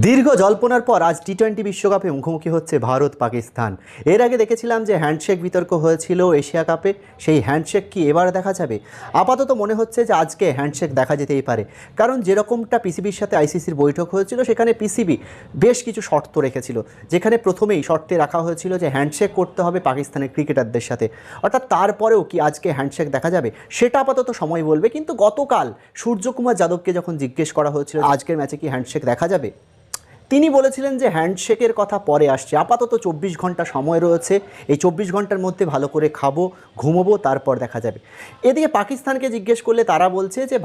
দীর্ঘ জল্পনার পর আজ টি-20 বিশ্বকাপে মুখোমুখি হচ্ছে ভারত পাকিস্তান। এর আগে দেখেছিলাম যে হ্যান্ডশেক বিতর্ক হয়েছিল এশিয়া কাপে, সেই হ্যান্ডশেক কি এবার দেখা যাবে? আপাতত মনে হচ্ছে যে আজকে হ্যান্ডশেক দেখা যেতেই পারে, কারণ যেরকমটা পিসিবির সাথে আইসিসির বৈঠক হয়েছিল সেখানে পিসিবি বেশ কিছু শর্ত রেখেছিল, যেখানে প্রথমেই শর্তে রাখা হয়েছিল যে হ্যান্ডশেক করতে হবে পাকিস্তানের ক্রিকেটারদের সাথে। অর্থাৎ তারপরেও কি আজকে হ্যান্ডশেক দেখা যাবে সেটা আপাতত সময় বলবে। কিন্তু গতকাল সূর্যকুমার যাদবকে যখন জিজ্ঞেস করা হয়েছিল আজকের ম্যাচে কি হ্যান্ডশেক দেখা যাবে, তিনি বলেছিলেন যে হ্যান্ডশেকের কথা পরে আসছে, আপাতত 24 ঘন্টা সময় রয়েছে, এই 24 ঘন্টার মধ্যে ভালো করে খাবো, ঘুমোবো, তারপর দেখা যাবে। এদিকে পাকিস্তানকে জিজ্ঞেস করলে তারা বলছে যে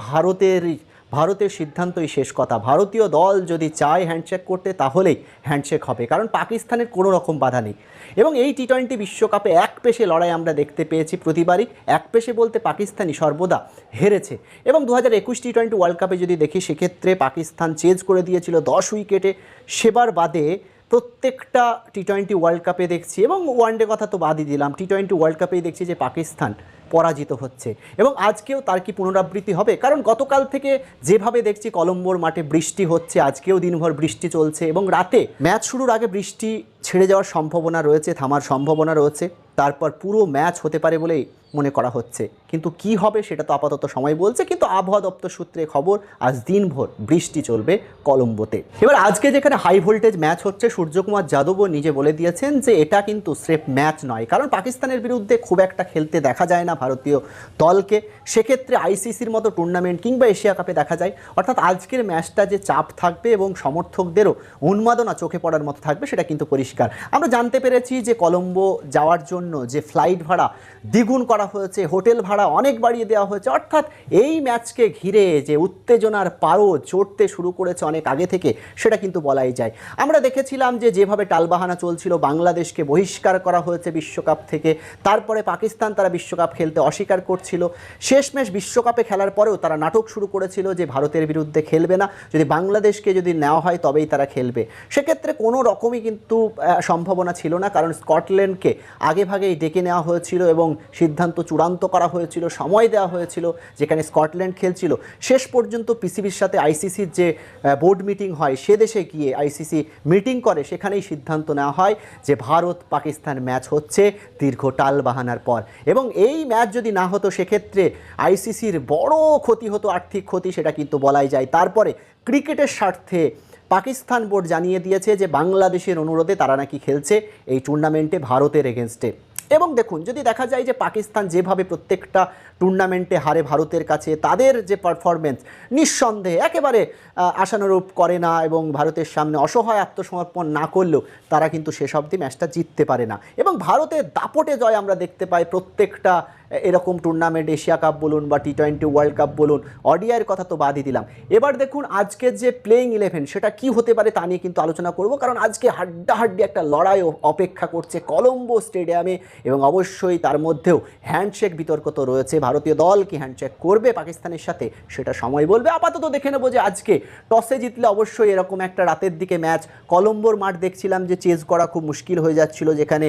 ভারতের সিদ্ধান্তই শেষ কথা। ভারতীয় দল যদি চায় হ্যান্ডশেক করতে তাহলেই হ্যান্ডশেক হবে, কারণ পাকিস্তানের কোনো রকম বাধা নেই। এবং এই টি-20 বিশ্বকাপে এক পেশে লড়াই আমরা দেখতে পেয়েছি প্রতিবারই। এক পেশে বলতে পাকিস্তানই সর্বদা হেরেছে। এবং 2021 টি-20 ওয়ার্ল্ড কাপে যদি দেখি সেক্ষেত্রে পাকিস্তান চেজ করে দিয়েছিল 10 উইকেটে। সেবার বাদে প্রত্যেকটা টি-20 ওয়ার্ল্ড কাপে দেখছি, এবং ওয়ানডে কথা তো বাদই দিলাম, টি-20 ওয়ার্ল্ড কাপেই দেখছি যে পাকিস্তান পরাজিত হচ্ছে। এবং আজকেও তার কি পুনরাবৃত্তি হবে? কারণ গতকাল থেকে যেভাবে দেখছি কলম্বোর মাঠে বৃষ্টি হচ্ছে, আজকেও দিনভর বৃষ্টি চলছে, এবং রাতে ম্যাচ শুরুর আগে বৃষ্টি ছেড়ে যাওয়ার সম্ভাবনা রয়েছে, থামার সম্ভাবনা রয়েছে, তারপর পুরো ম্যাচ হতে পারে বলেই মনে করা হচ্ছে। কিন্তু কি হবে সেটা তো আপাতত সময় বলছে। কিন্তু আবহাওয়া দপ্তর সূত্রে খবর আজ দিনভর বৃষ্টি চলবে কলম্বোতে। এবার আজকে যেখানে হাই ভোল্টেজ ম্যাচ হচ্ছে, সূর্যকুমার যাদবও নিজে বলে দিয়েছেন যে এটা কিন্তু স্রেফ ম্যাচ নয়, কারণ পাকিস্তানের বিরুদ্ধে খুব একটা খেলতে দেখা যায় না ভারতীয় দলকে। সেক্ষেত্রে আইসিসির মতো টুর্নামেন্ট কিংবা এশিয়া কাপে দেখা যায়। অর্থাৎ আজকের ম্যাচটা যে চাপ থাকবে এবং সমর্থকদেরও উন্মাদনা চোখে পড়ার মতো থাকবে সেটা কিন্তু পরিষ্কার। আমরা জানতে পেরেছি যে কলম্বো যাওয়ার জন্য যে ফ্লাইট ভাড়া দ্বিগুণ করা হয়েছে, হোটেল ভাড়া অনেক বাড়িয়ে দেওয়া হয়েছে। অর্থাৎ এই ম্যাচকে ঘিরে যে উত্তেজনার পারও চড়তে শুরু করেছে অনেক আগে থেকে, সেটা কিন্তু বলাই যায়। আমরা দেখেছিলাম যে যেভাবে টালবাহানা চলছিল, বাংলাদেশকে বহিষ্কার করা হয়েছে বিশ্বকাপ থেকে, তারপরে পাকিস্তান তারা বিশ্বকাপ খেলতে অস্বীকার করছিল। শেষমেশ বিশ্বকাপে খেলার পরেও তারা নাটক শুরু করেছিল যে ভারতের বিরুদ্ধে খেলবে না, যদি বাংলাদেশকে যদি নেওয়া হয় তবেই তারা খেলবে। সেক্ষেত্রে কোনো রকমই কিন্তু সম্ভাবনা ছিল না, কারণ স্কটল্যান্ডকে আগেভাগেই ডেকে নেওয়া হয়েছিল এবং সিদ্ধান্ত চূড়ান্ত করা হয়েছিল, সময় দেওয়া হয়েছিল যেখানে স্কটল্যান্ড খেলছিল। শেষ পর্যন্ত পিসিবির সাথে আইসিসির যে বোর্ড মিটিং হয়, সে দেশে গিয়ে আইসিসি মিটিং করে, সেখানেই সিদ্ধান্ত নেওয়া হয় যে ভারত পাকিস্তান ম্যাচ হচ্ছে দীর্ঘ টালবাহানার পর। এবং এই ম্যাচ যদি না হতো সেক্ষেত্রে আইসিসির বড় ক্ষতি হতো, আর্থিক ক্ষতি, সেটা কিন্তু বলাই যায়। তারপরে ক্রিকেটের স্বার্থে পাকিস্তান বোর্ড জানিয়ে দিয়েছে যে বাংলাদেশের অনুরোধে তারা নাকি খেলছে এই টুর্নামেন্টে ভারতের এগেনস্টে। এবং দেখুন, যদি দেখা যায় যে পাকিস্তান যেভাবে প্রত্যেকটা টুর্নামেন্টে হারে ভারতের কাছে, তাদের যে পারফরমেন্স নিঃসন্দেহে একেবারে আশানুরূপ করে না, এবং ভারতের সামনে অসহায় আত্মসমর্পণ না করলেও তারা কিন্তু শেষ অবধি ম্যাচটা জিততে পারে না। এবং ভারতের দাপটে জয় আমরা দেখতে পাই প্রত্যেকটা এরকম টুর্নামেন্ট, এশিয়া কাপ বলুন বা টি-20 ওয়ার্ল্ড কাপ বলুন, অডিআইয়ের কথা তো বাদই দিলাম। এবার দেখুন আজকের যে প্লেইং 11 সেটা কি হতে পারে তা নিয়ে কিন্তু আলোচনা করব, কারণ আজকে হাড্ডাহাড্ডি একটা লড়াই অপেক্ষা করছে কলম্বো স্টেডিয়ামে। এবং অবশ্যই তার মধ্যেও হ্যান্ডশেক বিতর্ক তো রয়েছে। ভারতীয় দল কি হ্যান্ডশেক করবে পাকিস্তানের সাথে সেটা সময় বলবে। আপাতত দেখে নেব যে আজকে টসে জিতলে অবশ্যই এরকম একটা রাতের দিকে ম্যাচ। কলম্বোর মাঠ দেখছিলাম যে চেজ করা খুব মুশকিল হয়ে যাচ্ছিল, যেখানে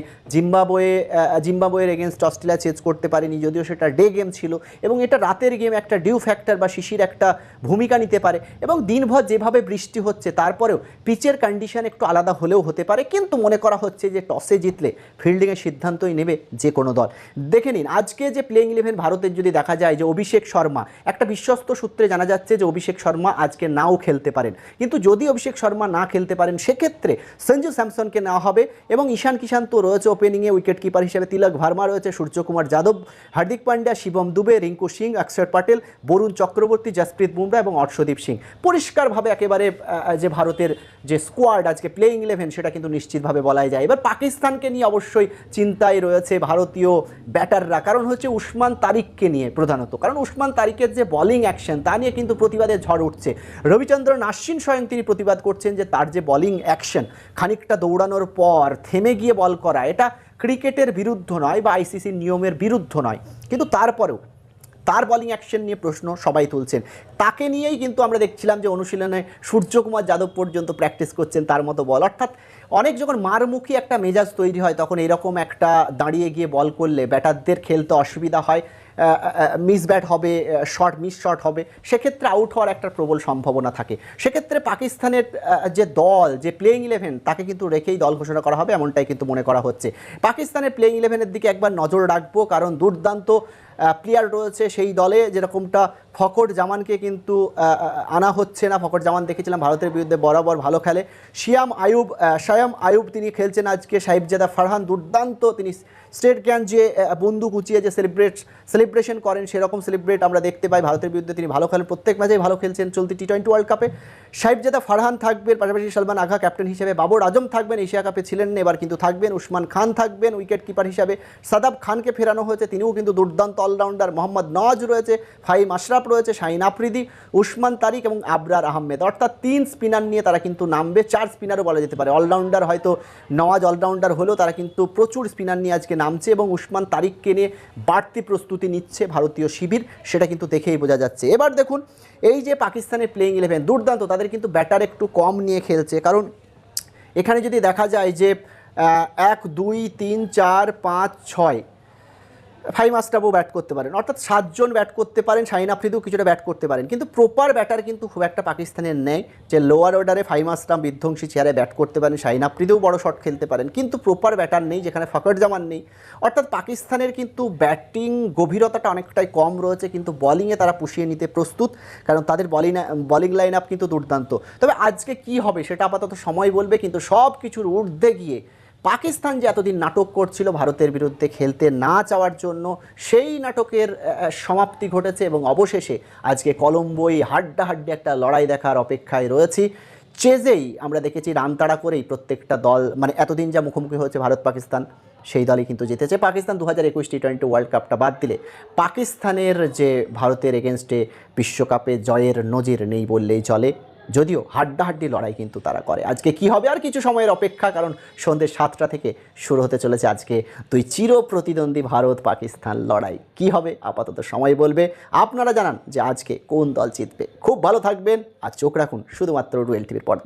জিম্বাবুয়ের এগেনস্ট অস্ট্রেলিয়া চেজ করতে পারেনি, যদিও সেটা ডে গেম ছিল। এবং এটা রাতের গেম, একটা ডিউ ফ্যাক্টর বা শিশির একটা ভূমিকা নিতে পারে। এবং দিনভর যেভাবে বৃষ্টি হচ্ছে তারপরেও পিচের কন্ডিশন একটু আলাদা হলেও হতে পারে। কিন্তু মনে করা হচ্ছে যে টসে জিতলে ফিল্ডিংয়ের সিদ্ধান্তই নেবে যে কোনো দল। দেখে নিন আজকে যে প্লেইং 11 ভারতের যদি দেখা যায় যে অভিষেক শর্মা, একটা বিশ্বস্ত সূত্রে জানা যাচ্ছে যে অভিষেক শর্মা আজকে নাও খেলতে পারেন। কিন্তু যদি অভিষেক শর্মা না খেলতে পারেন সেক্ষেত্রে সঞ্জু স্যামসনকে নেওয়া হবে। এবং ঈশান কিষান তো রয়েছে ওপেনিংয়ে, উইকেট কিপার হিসেবে তিলক ভার্মা রয়েছে, সূর্যকুমার যাদব, হার্দিক পান্ডিয়া, শিবম দুবে, রিঙ্কু সিং, অক্ষর প্যাটেল, বরুণ চক্রবর্তী, জসপ্রীত বুমরা এবং অর্শদীপ সিং। পরিষ্কারভাবে একেবারে যে ভারতের যে স্কোয়াড আজকে প্লেইং 11 সেটা কিন্তু নিশ্চিতভাবে বলাই যায়। এবার পাকিস্তানকে নিয়ে অবশ্যই চিন্তায় রয়েছে ভারতীয় ব্যাটাররা, কারণ হচ্ছে উসমান তারিককে নিয়ে প্রধানত। কারণ উসমান তারিকের যে বলিং অ্যাকশন তা নিয়ে কিন্তু প্রতিবাদের ঝড় উঠছে। রবিচন্দ্রন আশ্বিন স্বয়ং তিনি প্রতিবাদ করছেন যে তার যে বলিং অ্যাকশন, খানিকটা দৌড়ানোর পর থেমে গিয়ে বল করা, এটা ক্রিকেটের বিরুদ্ধ নয় বা আইসিসির নিয়মের বিরুদ্ধ নয়। কিন্তু তারপরেও তার বলিং অ্যাকশন নিয়ে প্রশ্ন সবাই তুলছেন। তাকে নিয়েই কিন্তু আমরা দেখছিলাম যে অনুশীলনে সূর্যকুমার যাদব পর্যন্ত প্র্যাকটিস করছেন তার মতো বল। অর্থাৎ অনেক যখন মারমুখী একটা মেজাজ তৈরি হয় তখন এরকম একটা দাঁড়িয়ে গিয়ে বল করলে ব্যাটারদের খেলতে অসুবিধা হয়। মিস ব্যাট হবে, মিস শট হবে, সেক্ষেত্রে আউট হওয়ার একটা প্রবল সম্ভাবনা থাকে। সেক্ষেত্রে পাকিস্তানের যে দল, যে প্লেইং ইলেভেন, তাকে কিন্তু রেখেই দল ঘোষণা করা হবে এমনটাই কিন্তু মনে করা হচ্ছে। পাকিস্তানের প্লেইং ইলেভেনের দিকে একবার নজর রাখবো, কারণ দুর্দান্ত প্লেয়ার রয়েছে সেই দলে। যেরকমটা ফকর জামানকে কিন্তু আনা হচ্ছে না। ফকর জামান দেখেছিলাম ভারতের বিরুদ্ধে বরাবর ভালো খেলে। শায়াম আয়ুব তিনি খেলছেন আজকে। সাহিবজাদা ফারহান দুর্দান্ত, তিনি স্টেট জ্ঞান যে বন্দুক উঁচিয়ে যে সেলিব্রেশন করেন, সেরকম সেলিব্রেট আমরা দেখতে পাই। ভারতের বিরুদ্ধে তিনি ভালো খেলেন, প্রত্যেক ম্যাচেই ভালো খেলছেন চলতি টি-20 ওয়ার্ল্ড কাপে। সাহিবজাদা ফারহান থাকবেন, পাশাপাশি সালমান আগা ক্যাপ্টেন হিসেবে। বাবর আজম থাকবেন, এশিয়া কাপে ছিলেন না, এবার কিন্তু থাকবেন। উসমান খান থাকবেন উইকেট কিপার হিসাবে। সাদাব খানকে ফেরানো হয়েছে, তিনিও কিন্তু দুর্দান্ত অলরাউন্ডার। মোহাম্মদ নওয়াজ রয়েছে, ফাহিম আশরাফ রয়েছে, শাহিন আফ্রিদি, উসমান তারিক এবং আবরার আহমেদ। অর্থাৎ 3 স্পিনার নিয়ে তারা কিন্তু নামবে, 4 স্পিনারও বলা যেতে পারে। অলরাউন্ডার হয়তো নওয়াজ অলরাউন্ডার হলেও তারা কিন্তু প্রচুর স্পিনার নিয়ে আজকে নামছে, এবং উসমান তারিককে নিয়ে বাড়তি প্রস্তুতি নিচ্ছে ভারতীয় শিবির, সেটা কিন্তু দেখেই বোঝা যাচ্ছে। এবার দেখুন, এই যে পাকিস্তানের প্লেইং ইলেভেন দুর্দান্ত, তাদের কিন্তু ব্যাটার একটু কম নিয়ে খেলছে। কারণ এখানে যদি দেখা যায় যে 1 2 3 4 5 6 ফাহিম আশরাফও ব্যাট করতে পারেন, অর্থাৎ 7 জন ব্যাট করতে পারেন। শাহিন আফ্রিদিও কিছুটা ব্যাট করতে পারেন, কিন্তু প্রপার ব্যাটার কিন্তু খুব একটা পাকিস্তানের নেই। যে লোয়ার অর্ডারে ফাহিম আশরাফ বিধ্বংসী চেয়ারে ব্যাট করতে পারেন, শাহিন আফ্রিদিও বড় শট খেলতে পারেন, কিন্তু প্রপার ব্যাটার নেই, যেখানে ফকর জামান নেই। অর্থাৎ পাকিস্তানের কিন্তু ব্যাটিং গভীরতাটা অনেকটাই কম রয়েছে, কিন্তু বলিংয়ে তারা পুষিয়ে নিতে প্রস্তুত, কারণ তাদের বলিং লাইন আপ কিন্তু দুর্দান্ত। তবে আজকে কি হবে সেটা আপাতত সময় বলবে, কিন্তু সব কিছুর ঊর্ধ্বে গিয়ে পাকিস্তান যে এতদিন নাটক করছিল ভারতের বিরুদ্ধে খেলতে না চাওয়ার জন্য, সেই নাটকের সমাপ্তি ঘটেছে, এবং অবশেষে আজকে কলম্বোয় হাড্ডাহাড্ডি একটা লড়াই দেখার অপেক্ষায় রয়েছি। চেজেই আমরা দেখেছি রান তাড়া করেই প্রত্যেকটা দল, মানে এতদিন যা মুখোমুখি হয়েছে ভারত পাকিস্তান, সেই দলই কিন্তু জিতেছে। পাকিস্তান 2021 টি-20 ওয়ার্ল্ড কাপটা বাদ দিলে পাকিস্তানের যে ভারতের এগেনস্টে বিশ্বকাপে জয়ের নজির নেই বললেই চলে, যদিও হাড্ডাহাড্ডি লড়াই কিন্তু তারা করে। আজকে কি হবে আর কিছু সময়ের অপেক্ষা, কারণ সন্ধ্যে 7টা থেকে শুরু হতে চলেছে আজকে দুই চির প্রতিদ্বন্দ্বী ভারত পাকিস্তান লড়াই। কি হবে আপাতত সময় বলবে। আপনারা জানান যে আজকে কোন দল জিতবে। খুব ভালো থাকবেন আর চোখ রাখুন শুধুমাত্র রুয়েল টিভির পর্দা।